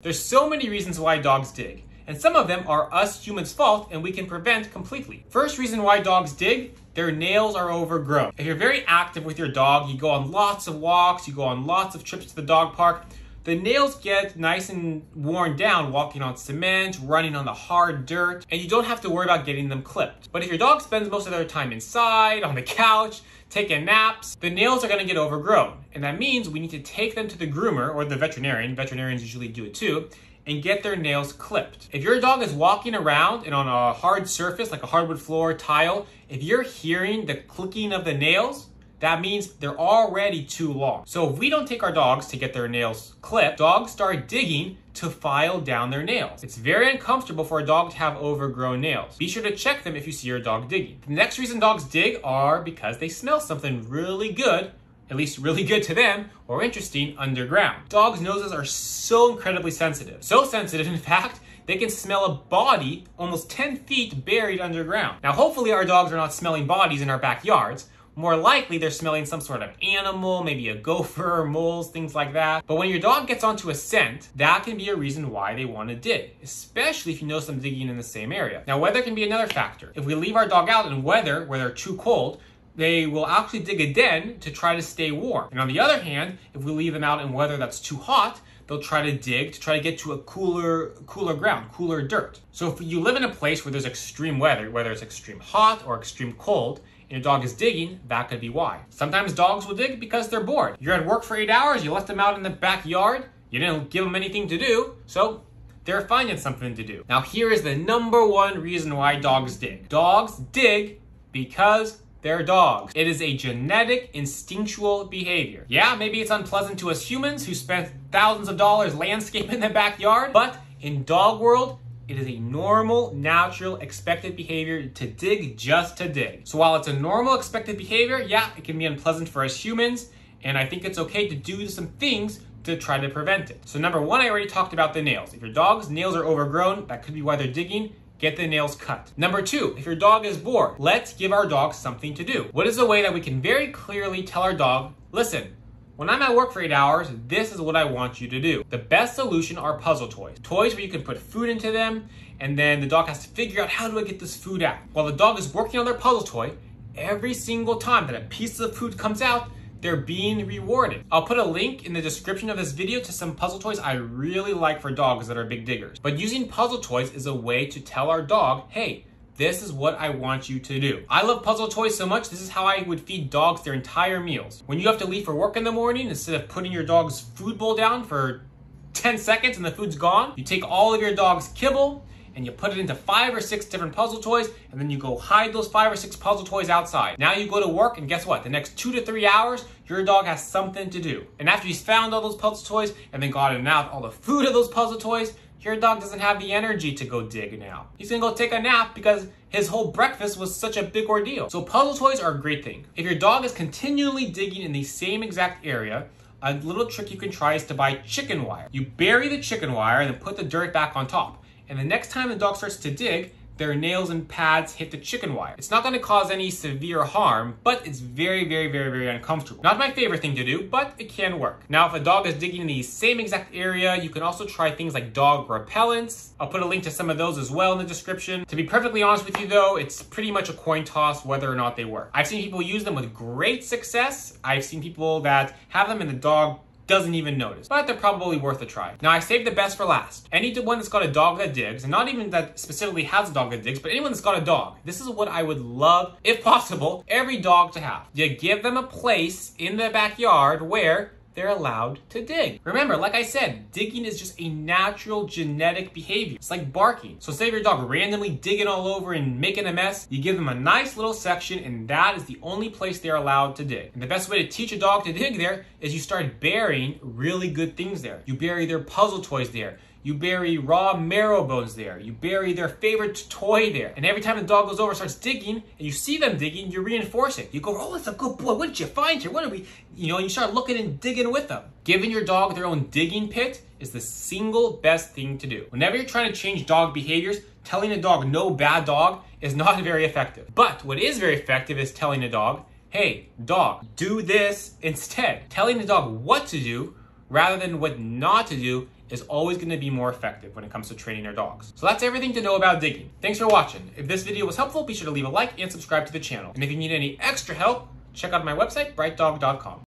There's so many reasons why dogs dig, and some of them are us humans' fault and we can prevent completely. First reason why dogs dig, their nails are overgrown. If you're very active with your dog, you go on lots of walks, you go on lots of trips to the dog park, the nails get nice and worn down walking on cement, running on the hard dirt, and you don't have to worry about getting them clipped. But if your dog spends most of their time inside, on the couch, taking naps, the nails are going to get overgrown. And that means we need to take them to the groomer or the veterinarian, veterinarians usually do it too, and get their nails clipped. If your dog is walking around and on a hard surface like a hardwood floor, tile, if you're hearing the clicking of the nails, that means they're already too long. So if we don't take our dogs to get their nails clipped, dogs start digging to file down their nails. It's very uncomfortable for a dog to have overgrown nails. Be sure to check them if you see your dog digging. The next reason dogs dig are because they smell something really good, at least really good to them, or interesting underground. Dogs' noses are so incredibly sensitive. So sensitive, in fact, they can smell a body almost 10 feet buried underground. Now, hopefully our dogs are not smelling bodies in our backyards. More likely, they're smelling some sort of animal, maybe a gopher, moles, things like that. But when your dog gets onto a scent, that can be a reason why they want to dig, especially if you notice them digging in the same area. Now, weather can be another factor. If we leave our dog out in weather where they're too cold, they will actually dig a den to try to stay warm. And on the other hand, if we leave them out in weather that's too hot, they'll try to dig to try to get to a cooler ground, cooler dirt. So if you live in a place where there's extreme weather, whether it's extreme hot or extreme cold, and your dog is digging, that could be why. Sometimes dogs will dig because they're bored. You're at work for 8 hours, you left them out in the backyard, you didn't give them anything to do, so they're finding something to do. Now here is the #1 reason why dogs dig. Dogs dig because they're dogs. It is a genetic, instinctual behavior. Yeah, maybe it's unpleasant to us humans who spent thousands of dollars landscaping the backyard, but in dog world, it is a normal, natural, expected behavior to dig just to dig. So while it's a normal, expected behavior, yeah, it can be unpleasant for us humans, and I think it's okay to do some things to try to prevent it. So #1, I already talked about the nails. If your dog's nails are overgrown, that could be why they're digging. Get the nails cut. #2, if your dog is bored, let's give our dog something to do. What is a way that we can very clearly tell our dog, listen, when I'm at work for 8 hours, this is what I want you to do. The best solution are puzzle toys. Toys where you can put food into them, and then the dog has to figure out, how do I get this food out? While the dog is working on their puzzle toy, every single time that a piece of food comes out, they're being rewarded. I'll put a link in the description of this video to some puzzle toys I really like for dogs that are big diggers. But using puzzle toys is a way to tell our dog, hey, this is what I want you to do. I love puzzle toys so much, this is how I would feed dogs their entire meals. When you have to leave for work in the morning, instead of putting your dog's food bowl down for 10 seconds and the food's gone, you take all of your dog's kibble and you put it into 5 or 6 different puzzle toys, and then you go hide those 5 or 6 puzzle toys outside. Now you go to work, and guess what? The next 2 to 3 hours, your dog has something to do. And after he's found all those puzzle toys and then gotten out all the food of those puzzle toys, your dog doesn't have the energy to go dig now. He's gonna go take a nap because his whole breakfast was such a big ordeal. So puzzle toys are a great thing. If your dog is continually digging in the same exact area, a little trick you can try is to buy chicken wire. You bury the chicken wire and then put the dirt back on top. And the next time the dog starts to dig, their nails and pads hit the chicken wire. It's not gonna cause any severe harm, but it's very, very, very, very uncomfortable. Not my favorite thing to do, but it can work. Now, if a dog is digging in the same exact area, you can also try things like dog repellents. I'll put a link to some of those as well in the description. To be perfectly honest with you though, it's pretty much a coin toss whether or not they work. I've seen people use them with great success. I've seen people that have them and the dog doesn't even notice, but they're probably worth a try. Now, I saved the best for last. Anyone that's got a dog that digs, and not even that specifically has a dog that digs, but anyone that's got a dog, this is what I would love, if possible, every dog to have. You give them a place in the backyard where they're allowed to dig. Remember, like I said, digging is just a natural genetic behavior. It's like barking. So say if your dog randomly digging all over and making a mess, you give them a nice little section and that is the only place they're allowed to dig. And the best way to teach a dog to dig there is you start burying really good things there. You bury their puzzle toys there. You bury raw marrow bones there. You bury their favorite toy there. And every time the dog goes over and starts digging, and you see them digging, you reinforce it. You go, oh, it's a good boy. What did you find here? What are we, you start looking and digging with them. Giving your dog their own digging pit is the single best thing to do. Whenever you're trying to change dog behaviors, telling a dog no bad dog is not very effective. But what is very effective is telling a dog, hey, dog, do this instead. Telling the dog what to do rather than what not to do is always going to be more effective when it comes to training their dogs. So that's everything to know about digging. Thanks for watching. If this video was helpful, be sure to leave a like and subscribe to the channel. And if you need any extra help, check out my website, brightdog.com.